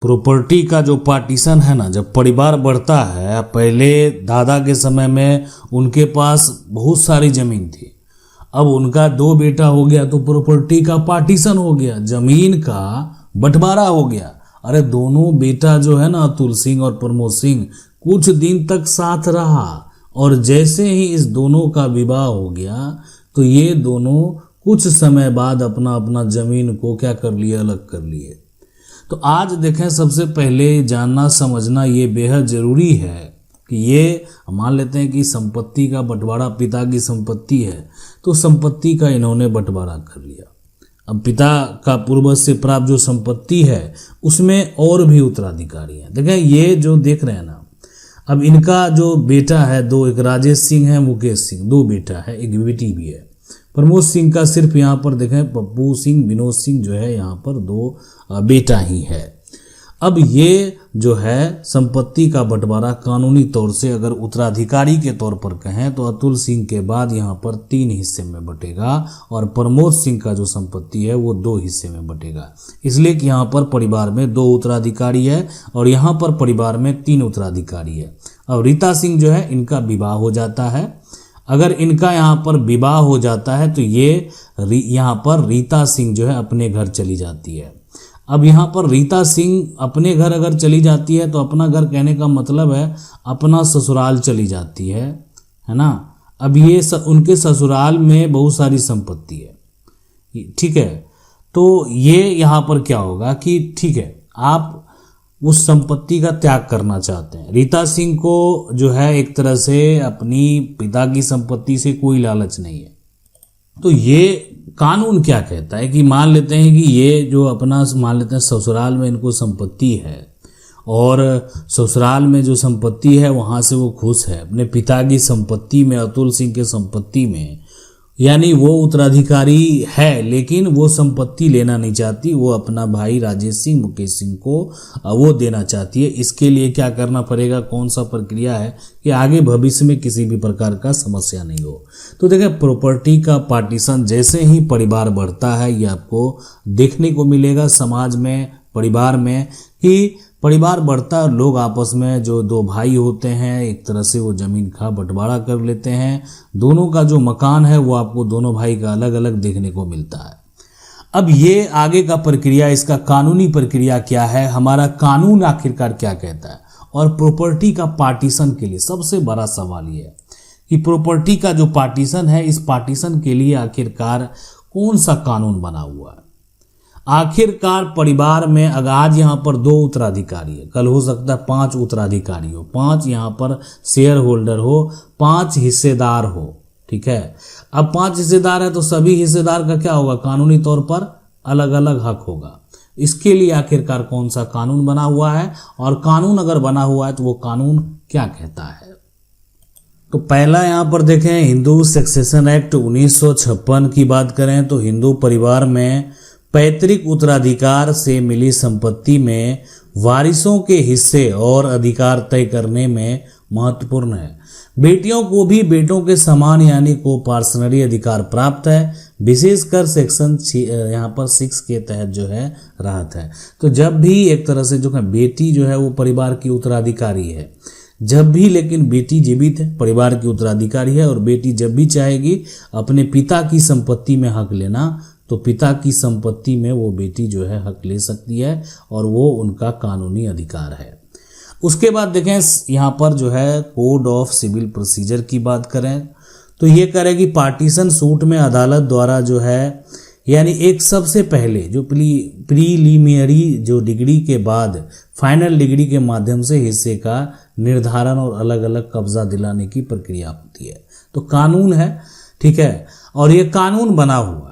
Property का जो partition है ना, जब परिवार बढ़ता है, पहले दादा के समय में उनके पास बहुत सारी जमीन थी। अब उनका 2 बेटा हो गया तो प्रॉपर्टी का पार्टीशन हो गया, जमीन का बंटवारा हो गया। अरे दोनों बेटा जो है ना, अतुल सिंह और प्रमोद सिंह, कुछ दिन तक साथ रहा और जैसे ही इस दोनों का विवाह हो गया तो ये दोनों कुछ समय बाद अपना अपना जमीन को क्या कर लिए, अलग कर लिए। तो आज देखें, सबसे पहले जानना समझना ये बेहद ज़रूरी है कि ये मान लेते हैं कि संपत्ति का बंटवारा, पिता की संपत्ति है तो संपत्ति का इन्होंने बंटवारा कर लिया। अब पिता का पूर्वज से प्राप्त जो संपत्ति है उसमें और भी उत्तराधिकारी हैं। देखें ये जो देख रहे हैं ना, अब इनका जो बेटा है 2, एक राजेश सिंह है, मुकेश सिंह, 2 बेटा है, एक बेटी भी है। प्रमोद सिंह का सिर्फ यहाँ पर देखें पप्पू सिंह, विनोद सिंह जो है यहाँ पर 2 बेटा ही है। अब ये जो है संपत्ति का बंटवारा कानूनी तौर से अगर उत्तराधिकारी के तौर पर कहें तो अतुल सिंह के बाद यहाँ पर 3 हिस्से में बटेगा और प्रमोद सिंह का जो संपत्ति है वो 2 हिस्से में बटेगा। इसलिए कि यहाँ पर परिवार में 2 उत्तराधिकारी है और यहाँ पर परिवार में 3 उत्तराधिकारी है। अब रीता सिंह जो है, इनका विवाह हो जाता है। अगर इनका यहाँ पर विवाह हो जाता है तो ये यहाँ पर रीता सिंह जो है अपने घर चली जाती है। अब यहाँ पर रीता सिंह अपने घर अगर चली जाती है तो अपना घर कहने का मतलब है अपना ससुराल चली जाती है ना। अब ये उनके ससुराल में बहुत सारी संपत्ति है, ठीक है। तो ये यहाँ पर क्या होगा कि ठीक है, आप उस संपत्ति का त्याग करना चाहते हैं। रीता सिंह को जो है एक तरह से अपनी पिता की संपत्ति से कोई लालच नहीं है। तो ये कानून क्या कहता है कि मान लेते हैं कि ये जो अपना मान लेते हैं ससुराल में इनको संपत्ति है और ससुराल में जो संपत्ति है वहाँ से वो खुश है। अपने पिता की संपत्ति में, अतुल सिंह के संपत्ति में, यानी वो उत्तराधिकारी है लेकिन वो संपत्ति लेना नहीं चाहती, वो अपना भाई राजेश सिंह, मुकेश सिंह को वो देना चाहती है। इसके लिए क्या करना पड़ेगा, कौन सा प्रक्रिया है कि आगे भविष्य में किसी भी प्रकार का समस्या नहीं हो। तो देखिए, प्रॉपर्टी का पार्टीशन जैसे ही परिवार बढ़ता है ये आपको देखने को मिलेगा समाज में, परिवार में, कि परिवार बढ़ता है, लोग आपस में जो 2 भाई होते हैं एक तरह से वो जमीन का बंटवारा कर लेते हैं। दोनों का जो मकान है वो आपको दोनों भाई का अलग अलग देखने को मिलता है। अब ये आगे का प्रक्रिया, इसका कानूनी प्रक्रिया क्या है, हमारा कानून आखिरकार क्या कहता है। और प्रॉपर्टी का पार्टीशन के लिए सबसे बड़ा सवाल ये है कि प्रॉपर्टी का जो पार्टीशन है, इस पार्टीशन के लिए आखिरकार कौन सा कानून बना हुआ है। आखिरकार परिवार में अगर आज यहाँ पर 2 उत्तराधिकारी है, कल हो सकता है 5 उत्तराधिकारी हो, 5 यहाँ पर शेयर होल्डर हो, 5 हिस्सेदार हो, ठीक है। अब 5 हिस्सेदार है तो सभी हिस्सेदार का क्या होगा, कानूनी तौर पर अलग अलग हक होगा। इसके लिए आखिरकार कौन सा कानून बना हुआ है और कानून अगर बना हुआ है तो वो कानून क्या कहता है। तो पहला यहाँ पर देखें, हिंदू सक्सेशन एक्ट 1956 की बात करें तो हिंदू परिवार में पैतृक उत्तराधिकार से मिली संपत्ति में वारिसों के हिस्से और अधिकार तय करने में महत्वपूर्ण है। बेटियों को भी बेटों के समान यानी को पार्सनरी अधिकार प्राप्त है, विशेषकर सेक्शन यहाँ पर 6 के तहत जो है राहत है। तो जब भी एक तरह से जो है बेटी जो है वो परिवार की उत्तराधिकारी है, जब भी, लेकिन बेटी जीवित है, परिवार की उत्तराधिकारी है और बेटी जब भी चाहेगी अपने पिता की संपत्ति में हक लेना तो पिता की संपत्ति में वो बेटी जो है हक ले सकती है और वो उनका कानूनी अधिकार है। उसके बाद देखें यहाँ पर जो है कोड ऑफ सिविल प्रोसीजर की बात करें तो ये करेगी पार्टीशन सूट में अदालत द्वारा जो है, यानी एक सबसे पहले जो प्रीलिमिनरी जो डिग्री के बाद फाइनल डिग्री के माध्यम से हिस्से का निर्धारण और अलग अलग कब्जा दिलाने की प्रक्रिया होती है। तो कानून है, ठीक है। और ये कानून बना हुआ है,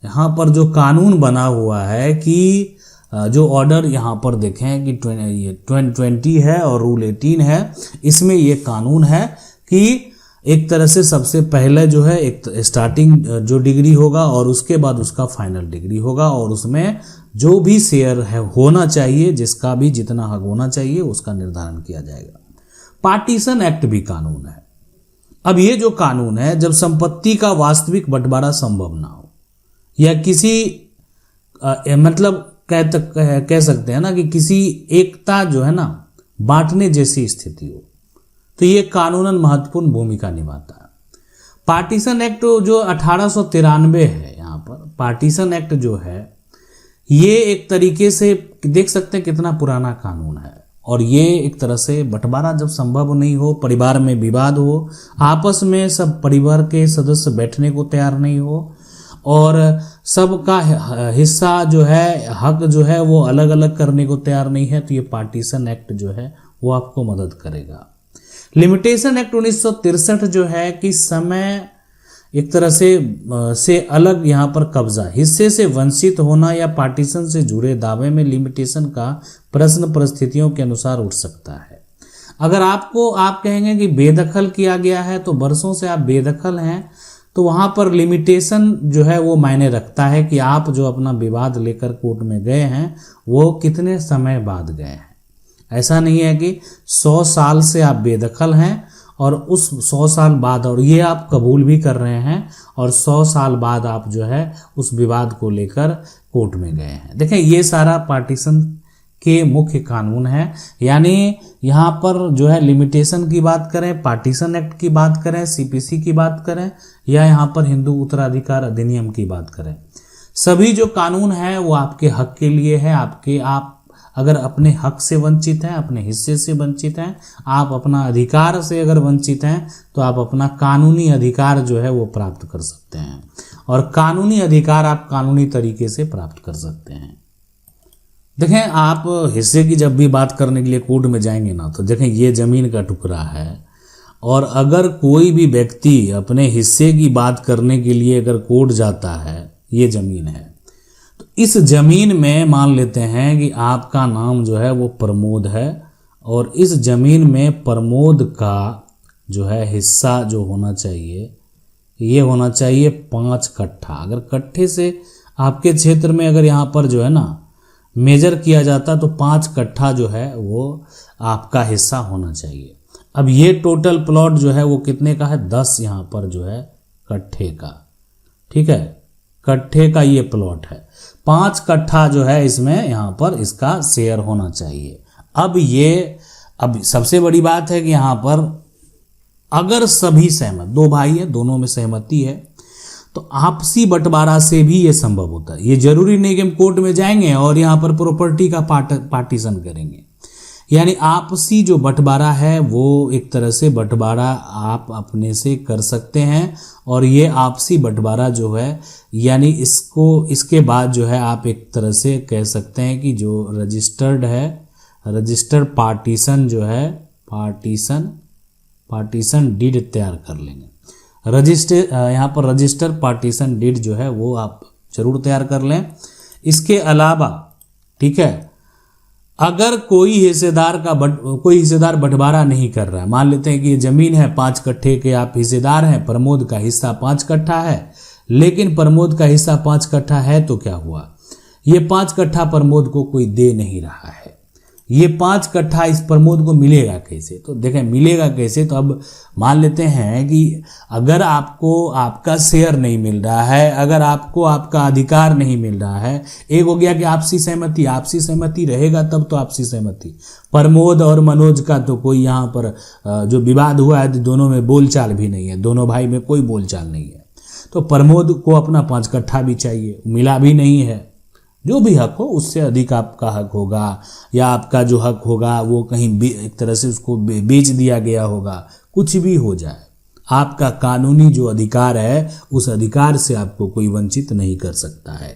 यहाँ पर जो कानून बना हुआ है कि जो ऑर्डर यहाँ पर देखें कि 2020 है और रूल 18 है, इसमें ये कानून है कि एक तरह से सबसे पहले जो है एक स्टार्टिंग जो डिग्री होगा और उसके बाद उसका फाइनल डिग्री होगा और उसमें जो भी शेयर है होना चाहिए, जिसका भी जितना हक होना चाहिए उसका निर्धारण किया जाएगा। पार्टीशन एक्ट भी कानून है। अब ये जो कानून है, जब संपत्ति का वास्तविक बंटवारा संभव ना हो या किसी मतलब कह सकते हैं ना कि किसी एकता जो है ना बांटने जैसी स्थिति हो, तो ये कानूनन महत्वपूर्ण भूमिका निभाता है। पार्टीशन एक्ट जो 1893 है, यहाँ पर पार्टीशन एक्ट जो है ये एक तरीके से देख सकते हैं कितना पुराना कानून है। और ये एक तरह से बंटवारा जब संभव नहीं हो, परिवार में विवाद हो, आपस में सब परिवार के सदस्य बैठने को तैयार नहीं हो और सबका हिस्सा जो है, हक जो है वो अलग अलग करने को तैयार नहीं है, तो ये पार्टीशन एक्ट जो है वो आपको मदद करेगा। लिमिटेशन एक्ट 1963 जो है कि समय एक तरह से अलग यहाँ पर कब्जा, हिस्से से वंचित होना या पार्टीशन से जुड़े दावे में लिमिटेशन का प्रश्न परिस्थितियों के अनुसार उठ सकता है। अगर आप कहेंगे कि बेदखल किया गया है, तो बरसों से आप बेदखल हैं, तो वहाँ पर लिमिटेशन जो है वो मायने रखता है कि आप जो अपना विवाद लेकर कोर्ट में गए हैं वो कितने समय बाद गए हैं। ऐसा नहीं है कि 100 साल से आप बेदखल हैं और उस 100 साल बाद, और ये आप कबूल भी कर रहे हैं, और 100 साल बाद आप जो है उस विवाद को लेकर कोर्ट में गए हैं। देखें, ये सारा पार्टीशन के मुख्य कानून है। यानी यहाँ पर जो है लिमिटेशन की बात करें, पार्टीशन एक्ट की बात करें, सीपीसी की बात करें, या यहाँ पर हिंदू उत्तराधिकार अधिनियम की बात करें, सभी जो कानून है वो आपके हक के लिए है। आप अगर अपने हक से वंचित हैं, अपने हिस्से से वंचित हैं, आप अपना अधिकार से अगर वंचित हैं, तो आप अपना कानूनी अधिकार जो है वो प्राप्त कर सकते हैं। और कानूनी अधिकार आप कानूनी तरीके से प्राप्त कर सकते हैं। देखें, आप हिस्से की जब भी बात करने के लिए कोर्ट में जाएंगे ना, तो देखें ये ज़मीन का टुकड़ा है, और अगर कोई भी व्यक्ति अपने हिस्से की बात करने के लिए अगर कोर्ट जाता है, ये ज़मीन है, तो इस ज़मीन में मान लेते हैं कि आपका नाम जो है वो प्रमोद है, और इस ज़मीन में प्रमोद का जो है हिस्सा जो होना चाहिए, ये होना चाहिए 5 कट्ठा। अगर कट्ठे से आपके क्षेत्र में अगर यहाँ पर जो है ना मेजर किया जाता, तो 5 कट्ठा जो है वो आपका हिस्सा होना चाहिए। अब ये टोटल प्लॉट जो है वो कितने का है? 10 यहाँ पर जो है कट्ठे का, ठीक है, कट्ठे का ये प्लॉट है। 5 कट्ठा जो है इसमें यहाँ पर इसका शेयर होना चाहिए। अब सबसे बड़ी बात है कि यहाँ पर अगर सभी सहमत, 2 भाई है, दोनों में सहमति है, तो आपसी बंटवारा से भी ये संभव होता है। ये जरूरी नहीं कि हम कोर्ट में जाएंगे और यहाँ पर प्रॉपर्टी का पार्टीशन करेंगे। यानी आपसी जो बंटवारा है वो एक तरह से बंटवारा आप अपने से कर सकते हैं, और ये आपसी बंटवारा जो है यानी इसके बाद जो है आप एक तरह से कह सकते हैं कि जो रजिस्टर्ड पार्टीशन जो है पार्टीशन डीड तैयार कर लेंगे। यहाँ पर रजिस्टर पार्टीशन डीड जो है वो आप जरूर तैयार कर लें। इसके अलावा, ठीक है, अगर कोई हिस्सेदार बंटवारा नहीं कर रहा है, मान लेते हैं कि ये जमीन है 5 कट्ठे के, आप हिस्सेदार हैं, प्रमोद का हिस्सा 5 कट्ठा है, लेकिन प्रमोद का हिस्सा 5 कट्ठा है, तो क्या हुआ, ये 5 कट्ठा प्रमोद को कोई दे नहीं रहा है। ये 5 कट्ठा इस प्रमोद को मिलेगा कैसे? तो देखें मिलेगा कैसे, तो अब मान लेते हैं कि अगर आपको आपका शेयर नहीं मिल रहा है, अगर आपको आपका अधिकार नहीं मिल रहा है, एक हो गया कि आपसी सहमति रहेगा तब तो आपसी सहमति। प्रमोद और मनोज का तो कोई यहाँ पर जो विवाद हुआ है, दोनों में बोलचाल भी नहीं है, दोनों भाई में कोई बोलचाल नहीं है, तो प्रमोद को अपना 5 कट्ठा भी चाहिए, मिला भी नहीं है। जो भी हक हो उससे अधिक आपका हक होगा, या आपका जो हक होगा वो कहीं एक तरह से उसको बेच दिया गया होगा, कुछ भी हो जाए, आपका कानूनी जो अधिकार है उस अधिकार से आपको कोई वंचित नहीं कर सकता है।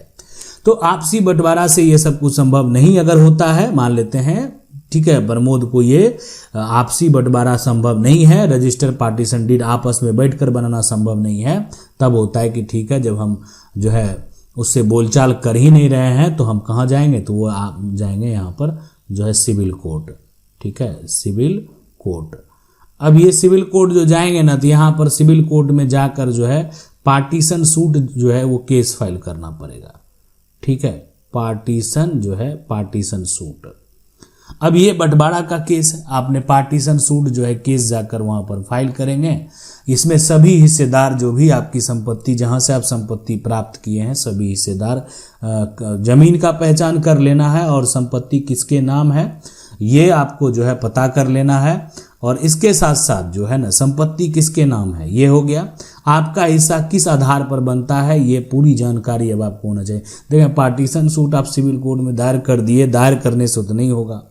तो आपसी बंटवारा से ये सब कुछ संभव नहीं अगर होता है, मान लेते हैं, ठीक है, प्रमोद को ये आपसी बंटवारा संभव नहीं है, रजिस्टर पार्टीशन डीड आपस में बैठकर बनाना संभव नहीं है, तब होता है कि ठीक है, जब हम जो है उससे बोलचाल कर ही नहीं रहे हैं तो हम कहाँ जाएंगे, तो वो आप जाएंगे यहाँ पर जो है सिविल कोर्ट, ठीक है, सिविल कोर्ट। अब ये सिविल कोर्ट जो जाएंगे ना, तो यहाँ पर सिविल कोर्ट में जाकर जो है पार्टीशन सूट जो है वो केस फाइल करना पड़ेगा, ठीक है, पार्टीशन सूट। अब ये बंटवारा का केस है, आपने पार्टीशन सूट जो है केस जाकर वहाँ पर फाइल करेंगे। इसमें सभी हिस्सेदार जो भी आपकी संपत्ति, जहाँ से आप संपत्ति प्राप्त किए हैं, सभी हिस्सेदार जमीन का पहचान कर लेना है और संपत्ति किसके नाम है ये आपको जो है पता कर लेना है। और इसके साथ साथ जो है ना संपत्ति किसके नाम है ये हो गया, आपका हिस्सा किस आधार पर बनता है ये पूरी जानकारी अब आपको होना चाहिए। देखें, पार्टीशन सूट आप सिविल कोड में दायर कर दिए, दायर करने से तो नहीं होगा,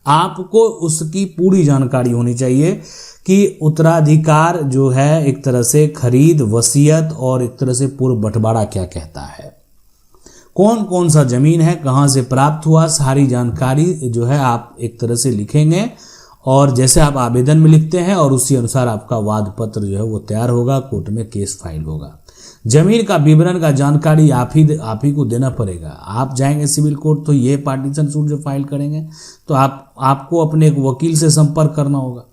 आपको उसकी पूरी जानकारी होनी चाहिए कि उत्तराधिकार जो है एक तरह से खरीद, वसीयत और एक तरह से पूर्व बंटवारा क्या कहता है, कौन कौन सा जमीन है, कहाँ से प्राप्त हुआ, सारी जानकारी जो है आप एक तरह से लिखेंगे। और जैसे आप आवेदन में लिखते हैं और उसी अनुसार आपका वाद पत्र जो है वो तैयार होगा, कोर्ट में केस फाइल होगा। जमीन का विवरण का जानकारी आप ही को देना पड़ेगा। आप जाएंगे सिविल कोर्ट तो ये पार्टीशन सूट जो फाइल करेंगे तो आपको अपने एक वकील से संपर्क करना होगा।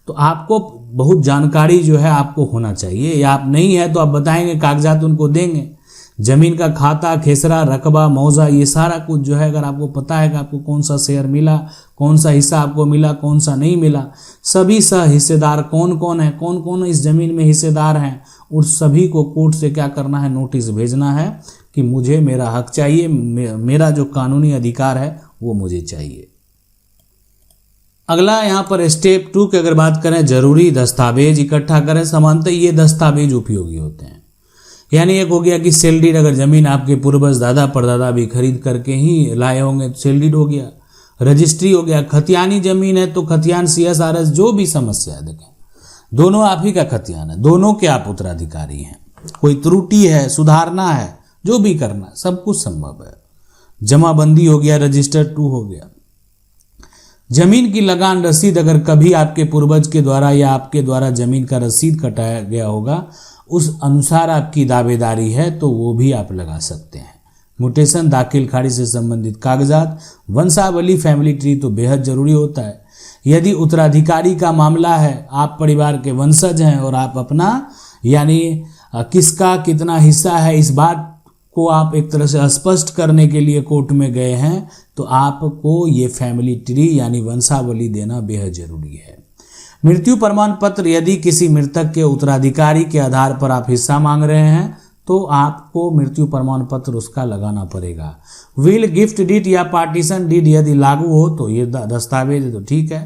तो आपको बहुत जानकारी जो है आपको होना चाहिए, या आप नहीं है तो आप बताएंगे, कागजात उनको देंगे, जमीन का खाता, खेसरा, रकबा, मौजा, ये सारा कुछ जो है अगर आपको पता है कि आपको कौन सा शेयर मिला, कौन सा हिस्सा आपको मिला, कौन सा नहीं मिला, सभी सह हिस्सेदार कौन कौन है, कौन कौन इस जमीन में हिस्सेदार हैं, उस सभी को कोर्ट से क्या करना है, नोटिस भेजना है कि मुझे मेरा हक चाहिए, मेरा जो कानूनी अधिकार है वो मुझे चाहिए। अगला यहाँ पर स्टेप 2 की अगर बात करें, जरूरी दस्तावेज इकट्ठा करें। सामान्यतः ये दस्तावेज उपयोगी होते हैं, यानी एक हो गया कि सेल डीड, अगर जमीन आपके पूर्वज दादा परदादा भी खरीद करके ही लाए होंगे तो सेल डीड हो गया, रजिस्ट्री हो गया, खतियानी जमीन है तो खतियान CSRS, जो भी समस्या है, देखें दोनों आप ही का खतियान है, दोनों के आप उत्तराधिकारी हैं, कोई त्रुटि है, सुधारना है, जो भी करना सब कुछ संभव है। जमाबंदी हो गया, रजिस्टर 2 हो गया। जमीन की लगान रसीद, अगर कभी आपके पूर्वज के द्वारा या आपके द्वारा जमीन का रसीद कटाया गया होगा, उस अनुसार आपकी दावेदारी है तो वो भी आप लगा सकते हैं। म्यूटेशन, दाखिल खारिज से संबंधित कागजात, वंशावली, फैमिली ट्री तो बेहद जरूरी होता है। यदि उत्तराधिकारी का मामला है, आप परिवार के वंशज हैं और आप अपना यानी किसका कितना हिस्सा है इस बात को आप एक तरह से स्पष्ट करने के लिए कोर्ट में गए हैं, तो आपको ये फैमिली ट्री यानी वंशावली देना बेहद जरूरी है। मृत्यु प्रमाण पत्र, यदि किसी मृतक के उत्तराधिकारी के आधार पर आप हिस्सा मांग रहे हैं तो आपको मृत्यु प्रमाण पत्र उसका लगाना पड़ेगा। विल, गिफ्ट डीड या पार्टीशन डीड यदि लागू हो तो ये दस्तावेज तो ठीक है।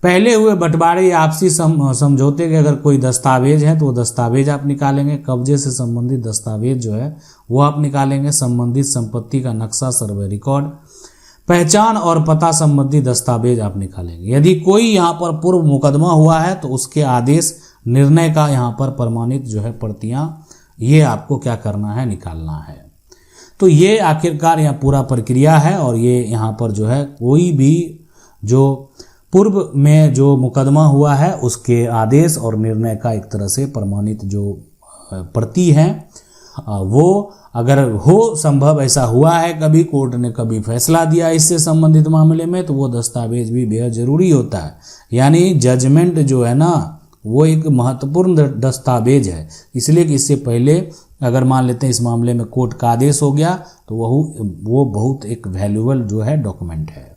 पहले हुए बंटवारे या आपसी समझौते के अगर कोई दस्तावेज है तो वो दस्तावेज आप निकालेंगे। कब्जे से संबंधित दस्तावेज जो है वो आप निकालेंगे। संबंधित संपत्ति का नक्शा, सर्वे रिकॉर्ड, पहचान और पता संबंधी दस्तावेज आप निकालेंगे। यदि कोई यहाँ पर पूर्व मुकदमा हुआ है तो उसके आदेश, निर्णय का यहाँ पर प्रमाणित जो है प्रतियां, ये आपको क्या करना है, निकालना है। तो ये आखिरकार यहाँ पूरा प्रक्रिया है। और ये यहाँ पर जो है कोई भी जो पूर्व में जो मुकदमा हुआ है उसके आदेश और निर्णय का एक तरह से प्रमाणित जो प्रति है वो अगर हो संभव ऐसा हुआ है कभी, कोर्ट ने कभी फैसला दिया इससे संबंधित मामले में, तो वो दस्तावेज भी बेहद जरूरी होता है। यानी जजमेंट जो है ना वो एक महत्वपूर्ण दस्तावेज है, इसलिए कि इससे पहले अगर मान लेते हैं इस मामले में कोर्ट का आदेश हो गया तो वो बहुत एक वैल्यूएबल जो है डॉक्यूमेंट है।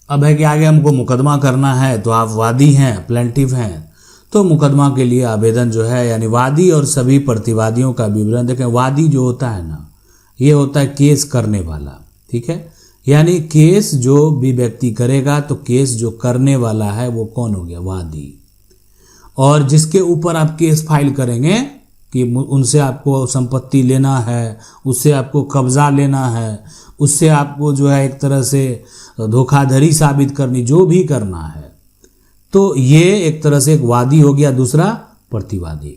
अब है कि आगे हमको मुकदमा करना है, तो आप वादी हैं, प्लेंटिफ हैं, तो मुकदमा के लिए आवेदन जो है यानी वादी और सभी प्रतिवादियों का विवरण देखें। वादी जो होता है ना ये होता है केस करने वाला, ठीक है, यानी केस जो भी व्यक्ति करेगा तो केस जो करने वाला है वो कौन हो गया, वादी। और जिसके ऊपर आप केस फाइल करेंगे कि उनसे आपको संपत्ति लेना है, उससे आपको कब्जा लेना है, उससे आपको जो है एक तरह से धोखाधड़ी साबित करनी, जो भी करना है, तो ये एक तरह से एक वादी हो गया। दूसरा प्रतिवादी।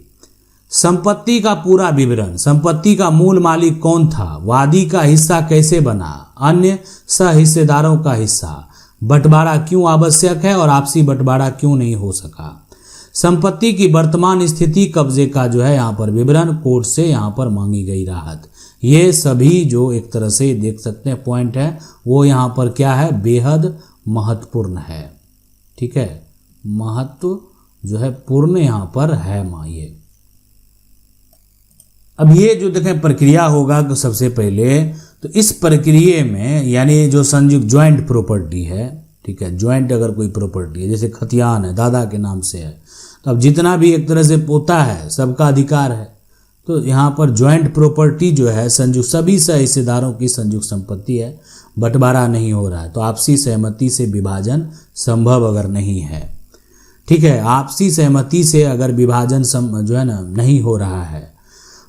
संपत्ति का पूरा विवरण, संपत्ति का मूल मालिक कौन था, वादी का हिस्सा कैसे बना, अन्य सह हिस्सेदारों का हिस्सा, बंटवारा क्यों आवश्यक है और आपसी बंटवारा क्यों नहीं हो सका, संपत्ति की वर्तमान स्थिति, कब्जे का जो है यहाँ पर विवरण, कोर्ट से यहाँ पर मांगी गई राहत, ये सभी जो एक तरह से देख सकते हैं पॉइंट है वो यहाँ पर क्या है, बेहद महत्वपूर्ण है, ठीक है, महत्व जो है पूर्ण यहाँ पर है ये। अब ये जो देखें प्रक्रिया होगा तो सबसे पहले तो इस प्रक्रिया में यानी जो संयुक्त ज्वाइंट प्रॉपर्टी है, ठीक है, ज्वाइंट अगर कोई प्रॉपर्टी है जैसे खतियान है, दादा के नाम से है, तो अब जितना भी एक तरह से पोता है सबका अधिकार है। तो यहाँ पर ज्वाइंट प्रॉपर्टी जो है संयुक्त सभी हिस्सेदारों की संयुक्त संपत्ति है, बंटवारा नहीं हो रहा है, तो आपसी सहमति से विभाजन संभव अगर नहीं है, ठीक है, आपसी सहमति से अगर विभाजन जो है ना नहीं हो रहा है।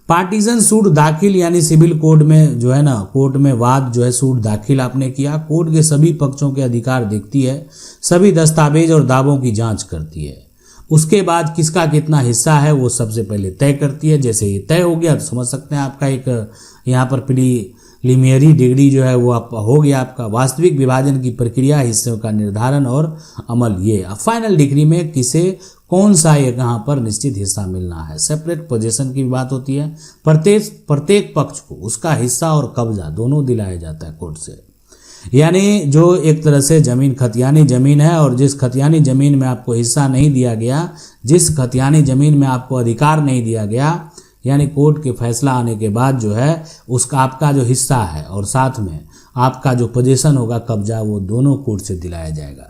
पार्टीशन सूट दाखिल यानी सिविल कोर्ट में जो है ना, कोर्ट में वाद जो है सूट दाखिल आपने किया, कोर्ट के सभी पक्षों के अधिकार देखती है, सभी दस्तावेज और दावों की जांच करती है, उसके बाद किसका कितना हिस्सा है वो सबसे पहले तय करती है। जैसे ये तय हो गया तो समझ सकते हैं आपका एक यहाँ पर प्रीलिमिनरी डिग्री जो है वो आप हो गया आपका। वास्तविक विभाजन की प्रक्रिया, हिस्सों का निर्धारण और अमल, ये फाइनल डिग्री में किसे कौन सा यहाँ पर निश्चित हिस्सा मिलना है। सेपरेट पोजीशन की बात होती है, प्रत्येक पक्ष को उसका हिस्सा और कब्जा दोनों दिलाया जाता है कोर्ट से। यानी जो एक तरह से जमीन खतियानी जमीन है और जिस खतियानी जमीन में आपको हिस्सा नहीं दिया गया, जिस खतियानी जमीन में आपको अधिकार नहीं दिया गया, यानी कोर्ट के फैसला आने के बाद जो है उसका आपका जो हिस्सा है और साथ में आपका जो पोजीशन होगा कब्जा, वो दोनों कोर्ट से दिलाया जाएगा।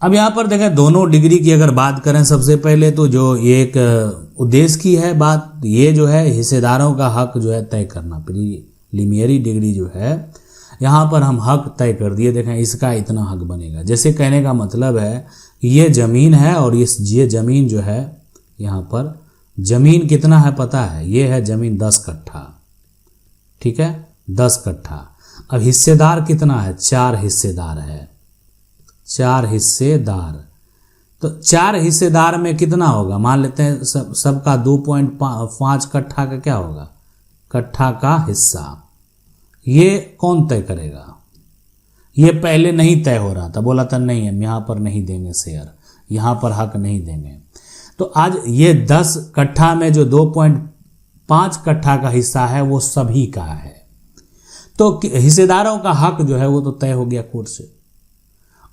अब यहाँ पर देखें दोनों डिग्री की अगर बात करें, सबसे पहले तो जो एक उद्देश्य की है बात, ये जो है हिस्सेदारों का हक जो है तय करना। प्रीलिमिनरी डिग्री जो है यहाँ पर हम हक तय कर दिए, देखें इसका इतना हक बनेगा। जैसे कहने का मतलब है ये ज़मीन है और ये ज़मीन जो है यहाँ पर ज़मीन कितना है पता है, ये है ज़मीन 10 कट्ठा, ठीक है, 10 कट्ठा। अब हिस्सेदार कितना है, 4 हिस्सेदार है, 4 हिस्सेदार। तो 4 हिस्सेदार में कितना होगा, मान लेते हैं सबका 2.5 कट्ठा का क्या होगा, कट्ठा का हिस्सा। ये कौन तय करेगा, ये पहले नहीं तय हो रहा था, बोला था नहीं हम यहाँ पर नहीं देंगे शेयर, यहाँ पर हक नहीं देंगे। तो आज ये 10 कट्ठा में जो 2.5 कट्ठा का हिस्सा है वो सभी का है। तो हिस्सेदारों का हक जो है वो तो तय हो गया कोर्ट से।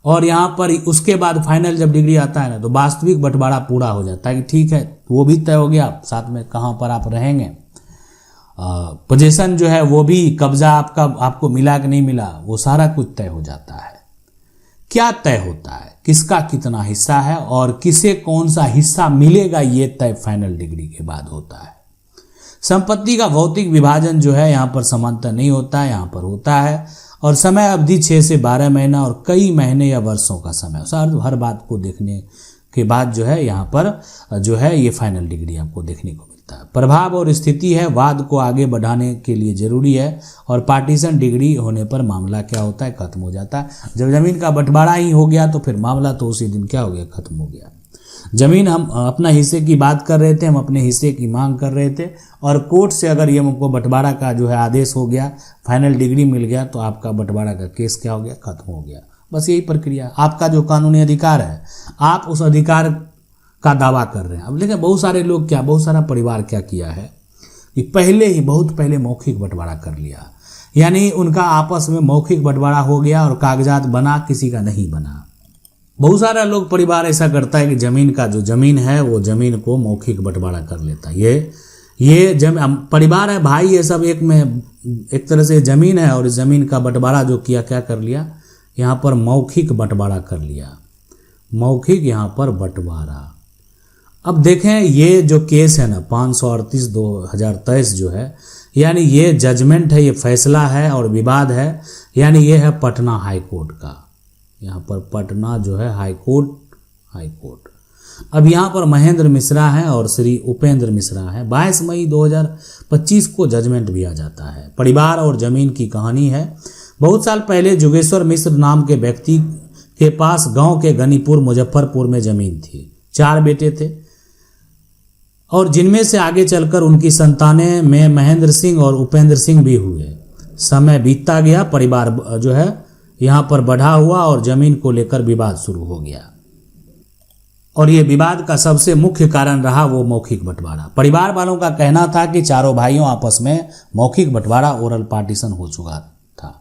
और यहाँ पर उसके बाद फाइनल जब डिग्री आता है ना तो वास्तविक बंटवारा पूरा हो जाता है कि ठीक है वो भी तय हो गया, साथ में कहाँ पर आप रहेंगे, पोजीशन जो है वो भी, कब्जा आपको मिला कि नहीं मिला, वो सारा कुछ तय हो जाता है। क्या तय होता है, किसका कितना हिस्सा है और किसे कौन सा हिस्सा मिलेगा, ये तय फाइनल डिग्री के बाद होता है। संपत्ति का भौतिक विभाजन जो है यहाँ पर समांतर नहीं होता है, यहाँ पर होता है। और समय अवधि 6 से 12 महीना और कई महीने या वर्षों का समय, हर बात को देखने के बाद जो है यहाँ पर जो है ये फाइनल डिग्री आपको देखने को मिलता है। प्रभाव और स्थिति है, वाद को आगे बढ़ाने के लिए जरूरी है। और पार्टीशन डिग्री होने पर मामला क्या होता है, खत्म हो जाता है। जब जमीन का बंटवारा ही हो गया तो फिर मामला तो उसी दिन क्या हो गया, खत्म हो गया। जमीन हम अपना हिस्से की बात कर रहे थे, हम अपने हिस्से की मांग कर रहे थे और कोर्ट से अगर ये हमको बंटवारा का जो है आदेश हो गया, फाइनल डिग्री मिल गया, तो आपका बंटवारा का केस क्या हो गया, खत्म हो गया। बस यही प्रक्रिया, आपका जो कानूनी अधिकार है आप उस अधिकार का दावा कर रहे हैं। अब देखिए बहुत सारे लोग क्या, बहुत सारा परिवार क्या किया है कि पहले ही बहुत पहले मौखिक बंटवारा कर लिया, यानी उनका आपस में मौखिक बंटवारा हो गया और कागजात बना, किसी का नहीं बना। बहुत सारा लोग परिवार ऐसा करता है कि जमीन का जो जमीन है वो जमीन को मौखिक बंटवारा कर लेता है। ये परिवार है, भाई, ये सब एक तरह से जमीन है और इस जमीन का बंटवारा जो किया, क्या कर लिया, यहाँ पर मौखिक बंटवारा कर लिया, मौखिक यहाँ पर बंटवारा। अब देखें ये जो केस है ना 538/2023 जो है, यानी ये जजमेंट है, ये फैसला है और विवाद है, यानी ये है पटना हाई कोर्ट का। यहाँ पर पटना जो है हाई कोर्ट। अब यहाँ पर महेंद्र मिश्रा हैं और श्री उपेंद्र मिश्रा हैं। 22 मई 2025 को जजमेंट भी आ जाता है। परिवार और जमीन की कहानी है। बहुत साल पहले जोगेश्वर मिश्र नाम के व्यक्ति के पास गांव के गनीपुर मुजफ्फरपुर में जमीन थी। 4 बेटे थे और जिनमें से आगे चलकर उनकी संतानें में महेंद्र सिंह और उपेंद्र सिंह भी हुए। समय बीतता गया, परिवार जो है यहाँ पर बढ़ा हुआ और जमीन को लेकर विवाद शुरू हो गया। और ये विवाद का सबसे मुख्य कारण रहा वो मौखिक बंटवारा। परिवार वालों का कहना था कि चारों भाइयों आपस में मौखिक बंटवारा, ओरल पार्टीशन हो चुका था।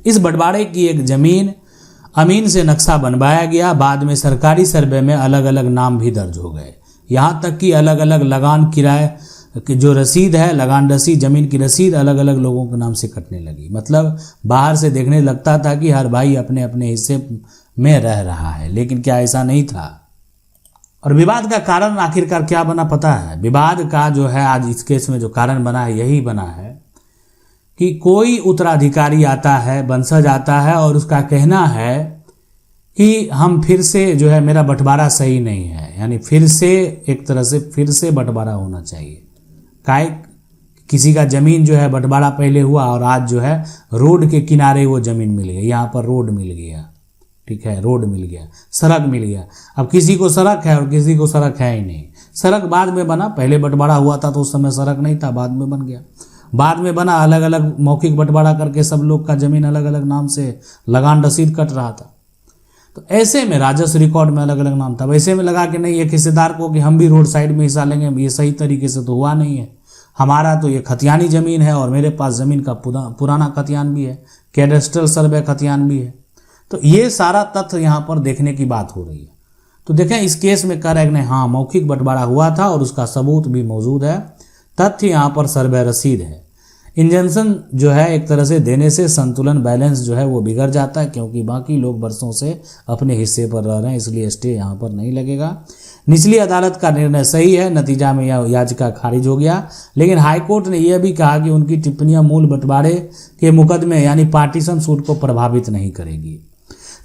इस बंटवारे की एक जमीन अमीन से नक्शा बनवाया गया। बाद में सरकारी सर्वे में अलग अलग नाम भी दर्ज हो गए। यहाँ तक कि अलग अलग लगान किराए कि जो रसीद है, लगान रसीद, ज़मीन की रसीद अलग अलग लोगों के नाम से कटने लगी। मतलब बाहर से देखने लगता था कि हर भाई अपने अपने हिस्से में रह रहा है, लेकिन क्या ऐसा नहीं था। और विवाद का कारण आखिरकार क्या बना पता है? विवाद का जो है आज इस केस में जो कारण बना है, यही बना है कि कोई उत्तराधिकारी आता है, वंशज आता है और उसका कहना है कि हम फिर से जो है मेरा बंटवारा सही नहीं है, यानी फिर से एक तरह से फिर से बंटवारा होना चाहिए। काय किसी का ज़मीन जो है बंटवारा पहले हुआ और आज जो है रोड के किनारे वो ज़मीन मिल गई, यहाँ पर रोड मिल गया, ठीक है, रोड मिल गया, सड़क मिल गया। अब किसी को सड़क है और किसी को सड़क है ही नहीं। सड़क बाद में बना, पहले बंटवारा हुआ था तो उस समय सड़क नहीं था, बाद में बन गया। बाद में बना, अलग अलग मौखिक बंटवारा करके सब लोग का ज़मीन अलग अलग नाम से लगान रसीद कट रहा था। तो ऐसे में राजस्व रिकॉर्ड में अलग अलग नाम था। वैसे में लगा कि नहीं, एक हिस्सेदार को कि हम भी रोड साइड में हिस्सा लेंगे, ये सही तरीके से तो हुआ नहीं है। हमारा तो ये खतियानी ज़मीन है और मेरे पास ज़मीन का पुराना खतियान भी है, कैडेस्ट्रल सर्वे खतियान भी है। तो ये सारा तथ्य यहाँ पर देखने की बात हो रही है। तो देखें, इस केस में कह रहे हैं हाँ मौखिक बंटवारा हुआ था और उसका सबूत भी मौजूद है, तथ्य यहाँ पर सर्वे रसीद है। इंजंक्शन जो है एक तरह से देने से संतुलन, बैलेंस जो है वो बिगड़ जाता है, क्योंकि बाकी लोग बरसों से अपने हिस्से पर रह रहे हैं, इसलिए स्टे यहाँ पर नहीं लगेगा। निचली अदालत का निर्णय सही है, नतीजा में यह याचिका खारिज हो गया। लेकिन हाईकोर्ट ने यह भी कहा कि उनकी टिप्पणियां मूल बंटवारे के मुकदमे यानी पार्टीशन सूट को प्रभावित नहीं करेगी।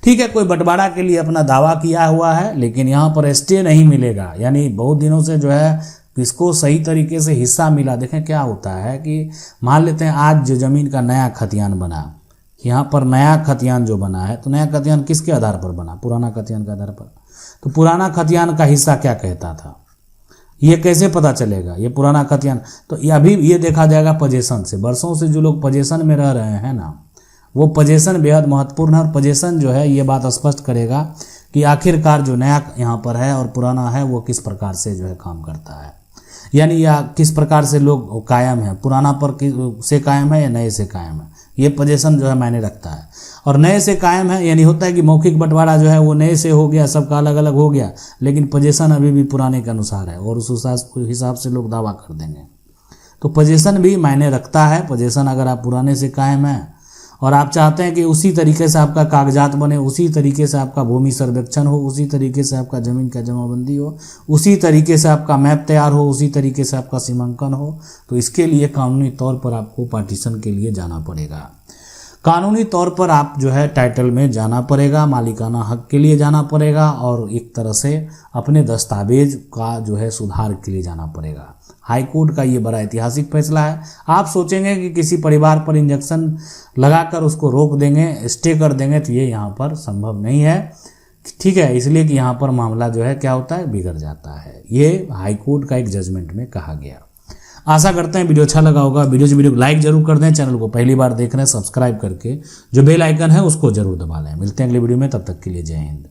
ठीक है, कोई बंटवारा के लिए अपना दावा किया हुआ है, लेकिन यहाँ पर स्टे नहीं मिलेगा। यानी बहुत दिनों से जो है किसको सही तरीके से हिस्सा मिला। देखें क्या होता है कि मान लेते हैं आज जो ज़मीन का नया खतियान बना, यहाँ पर नया खतियान जो बना है, तो नया खतियान किसके आधार पर बना? पुराना खतियान के आधार पर। तो पुराना खतियान का हिस्सा क्या कहता था, ये कैसे पता चलेगा? ये पुराना खतियान तो अभी ये देखा जाएगा पोजीशन से। बरसों से जो लोग पोजीशन में रह रहे हैं ना, वो पोजीशन बेहद महत्वपूर्ण है। और पोजीशन जो है ये बात स्पष्ट करेगा कि आखिरकार जो नया यहाँ पर है और पुराना है वो किस प्रकार से जो है काम करता है, यानी या किस प्रकार से लोग कायम है, पुराना पर से कायम है या नए से कायम है। ये पोजीशन जो है मायने रखता है। और नए से कायम है यानी होता है कि मौखिक बंटवारा जो है वो नए से हो गया, सबका अलग अलग हो गया, लेकिन पोजीशन अभी भी पुराने के अनुसार है और उस हिसाब से लोग दावा कर देंगे। तो पोजीशन भी मायने रखता है। पोजीशन अगर आप पुराने से कायम है और आप चाहते हैं कि उसी तरीके से आपका कागजात बने, उसी तरीके से आपका भूमि सर्वेक्षण हो, उसी तरीके से आपका ज़मीन का जमाबंदी हो, उसी तरीके से आपका मैप तैयार हो, उसी तरीके से आपका सीमांकन हो, तो इसके लिए कानूनी तौर पर आपको पार्टीशन के लिए जाना पड़ेगा। कानूनी तौर पर आप जो है टाइटल में जाना पड़ेगा, मालिकाना हक के लिए जाना पड़ेगा और एक तरह से अपने दस्तावेज का जो है सुधार के लिए जाना पड़ेगा। हाई कोर्ट का ये बड़ा ऐतिहासिक फैसला है। आप सोचेंगे कि किसी परिवार पर इंजेक्शन लगाकर उसको रोक देंगे, स्टे कर देंगे, तो ये यहाँ पर संभव नहीं है, ठीक है। इसलिए कि यहाँ पर मामला जो है क्या होता है, बिगड़ जाता है। ये हाई कोर्ट का एक जजमेंट में कहा गया। आशा करते हैं वीडियो अच्छा लगा होगा। वीडियो को लाइक जरूर कर दें। चैनल को पहली बार देख रहे हैं सब्सक्राइब करके जो बेल आइकन है उसको जरूर दबा लें। मिलते हैं अगले वीडियो में, तब तक के लिए जय हिंद।